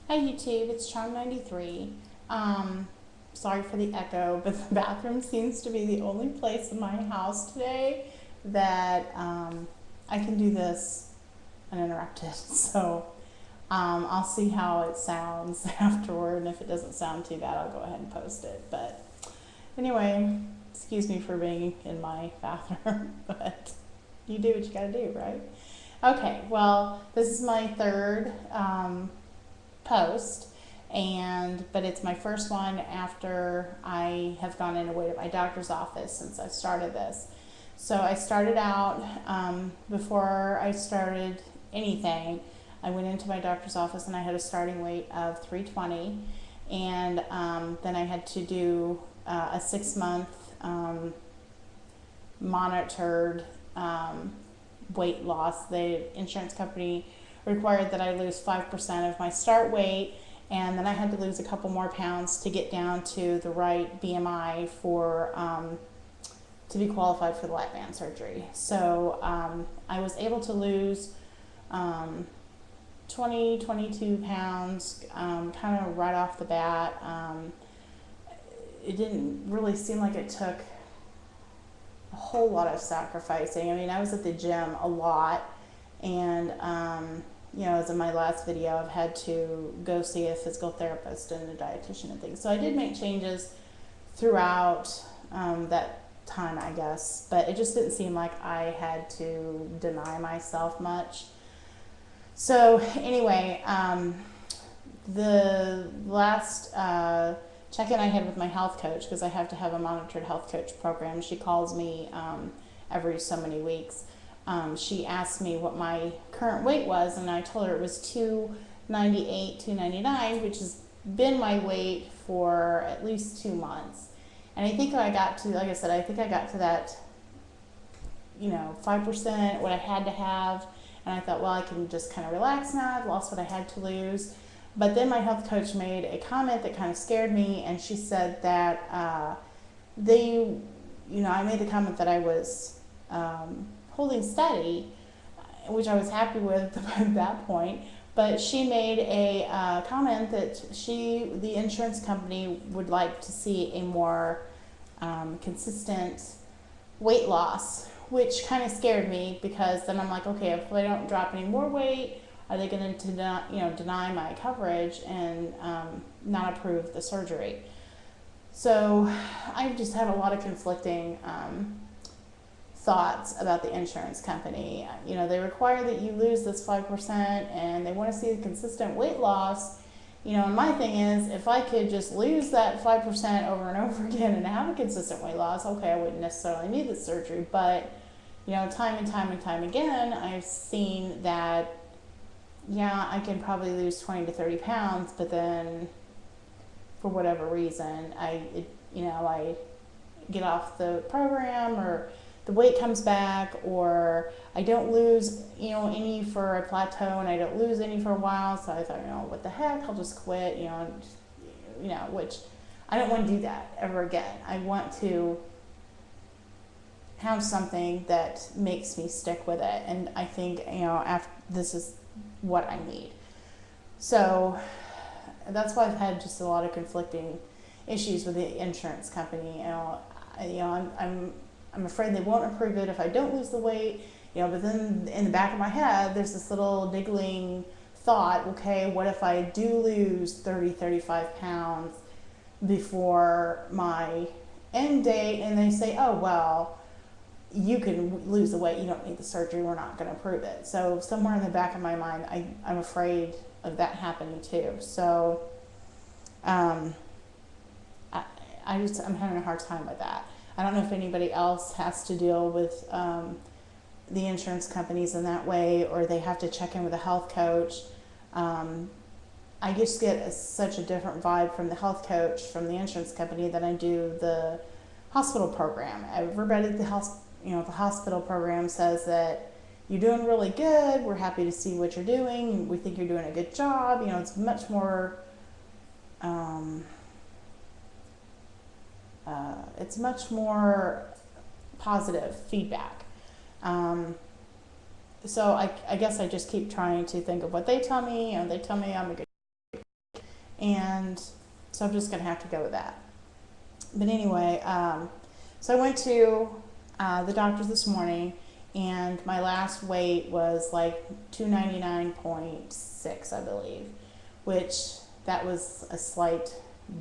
Hi YouTube, it's Charm93. Sorry for the echo, but the bathroom seems to be the only place in my house today that I can do this uninterrupted. So I'll see how it sounds afterward, and if it doesn't sound too bad, I'll go ahead and post it. But anyway, excuse me for being in my bathroom, but you do what you gotta do, right? Okay, well, this is my third post, but it's my first one after I have gone in to wait at my doctor's office since I started this. So I started out, before I started anything, I went into my doctor's office and I had a starting weight of 320, and then I had to do a 6 month monitored weight loss. The insurance company required that I lose 5% of my start weight, and then I had to lose a couple more pounds to get down to the right BMI for to be qualified for the lap band surgery. So I was able to lose 22 pounds kind of right off the bat. It didn't really seem like it took a whole lot of sacrificing. I mean, I was at the gym a lot, and you know, as in my last video, I've had to go see a physical therapist and a dietitian and things. So I did make changes throughout that time, I guess, but it just didn't seem like I had to deny myself much. So anyway, the last check-in I had with my health coach, because I have to have a monitored health coach program. She calls me every so many weeks. She asked me what my current weight was, and I told her it was 298, 299, which has been my weight for at least 2 months. And I think I got to, like I said, I think I got to that, you know, 5%, what I had to have. And I thought, well, I can just kind of relax now. I've lost what I had to lose. But then my health coach made a comment that kind of scared me, and she said that I made the comment that I was holding steady, which I was happy with at that point. But she made a comment that the insurance company would like to see a more consistent weight loss, which kind of scared me, because then I'm like, okay, if I don't drop any more weight, are they going to deny my coverage and not approve the surgery? So I've just had a lot of conflicting thoughts about the insurance company. You know, they require that you lose this 5%, and they want to see a consistent weight loss. You know, and my thing is, if I could just lose that 5% over and over again and have a consistent weight loss, okay, I wouldn't necessarily need the surgery. But, you know, time and time and time again, I've seen that, yeah, I can probably lose 20 to 30 pounds, but then for whatever reason, I get off the program, or the weight comes back, or I don't lose, any for a plateau, and I don't lose any for a while. So I thought, what the heck, I'll just quit, which I don't want to do that ever again. I want to have something that makes me stick with it. And I think, after this is what I need. So that's why I've had just a lot of conflicting issues with the insurance company. I'm afraid they won't approve it if I don't lose the weight, but then in the back of my head, there's this little niggling thought, okay, what if I do lose 30, 35 pounds before my end date, and they say, oh, well, you can lose the weight, you don't need the surgery, we're not going to approve it. So somewhere in the back of my mind, I'm afraid of that happening too. So I'm having a hard time with that. I don't know if anybody else has to deal with the insurance companies in that way, or they have to check in with a health coach. I just get such a different vibe from the health coach from the insurance company than I do the hospital program. Everybody at the hospital program says that you're doing really good. We're happy to see what you're doing. We think you're doing a good job. It's much more. It's much more positive feedback. So I guess I just keep trying to think of what they tell me. They tell me I'm a good And so I'm just going to have to go with that. But anyway, so I went to the doctor's this morning, and my last weight was like 299.6, I believe, which that was a slight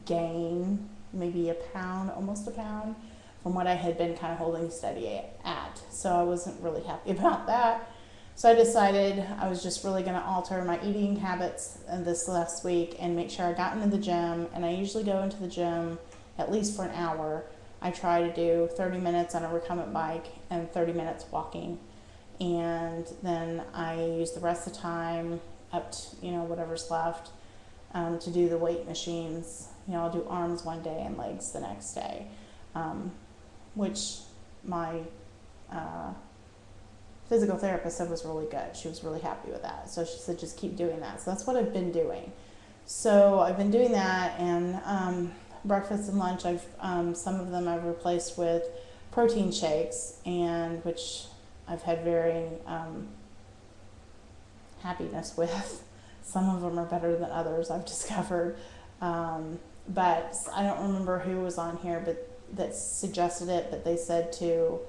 gain, maybe a pound, almost a pound, from what I had been kind of holding steady at. So I wasn't really happy about that. So I decided I was just really going to alter my eating habits this last week and make sure I got into the gym. And I usually go into the gym at least for an hour. I try to do 30 minutes on a recumbent bike and 30 minutes walking. And then I use the rest of the time up to, whatever's left to do the weight machines. I'll do arms one day and legs the next day, which my physical therapist said was really good. She was really happy with that. So she said, just keep doing that. So that's what I've been doing. So I've been doing that, and breakfast and lunch, some of them I've replaced with protein shakes, and which I've had varying happiness with. Some of them are better than others, I've discovered. But I don't remember who was on here, but that suggested it, but they said to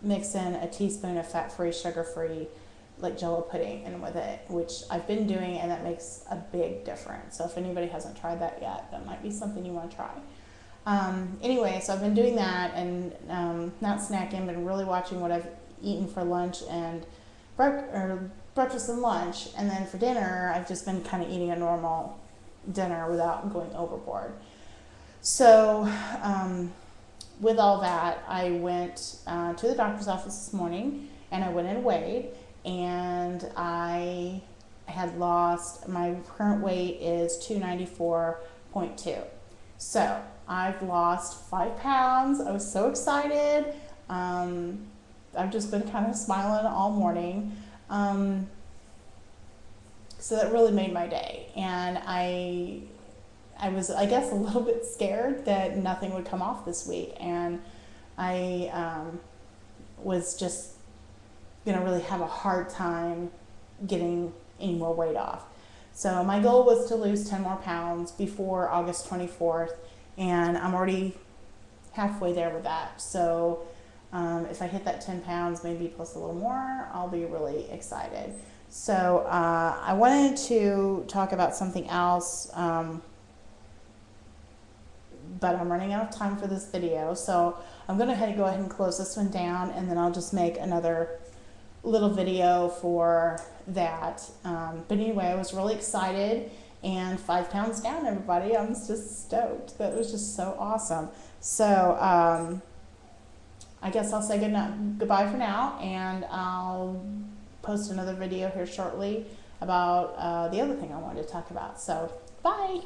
mix in a teaspoon of fat-free, sugar-free, like Jello pudding in with it, which I've been doing, and that makes a big difference. So if anybody hasn't tried that yet, that might be something you want to try. Anyway, so I've been doing that and not snacking, but really watching what I've eaten for lunch and breakfast and lunch. And then for dinner, I've just been kind of eating a normal dinner without going overboard. So with all that, I went to the doctor's office this morning, and I went and weighed, and I had lost, my current weight is 294.2. So I've lost 5 pounds. I was so excited. I've just been kind of smiling all morning. So that really made my day. And I was, I guess, a little bit scared that nothing would come off this week. And I was just going to really have a hard time getting any more weight off. So my goal was to lose 10 more pounds before August 24th. And I'm already halfway there with that. So if I hit that 10 pounds, maybe plus a little more, I'll be really excited. So I wanted to talk about something else, but I'm running out of time for this video. So I'm going to go ahead and close this one down, and then I'll just make another little video for that. But anyway, I was really excited, and 5 pounds down, everybody. I'm just stoked. That was just so awesome. So I guess I'll say goodbye for now, and I'll post another video here shortly about the other thing I wanted to talk about. So bye.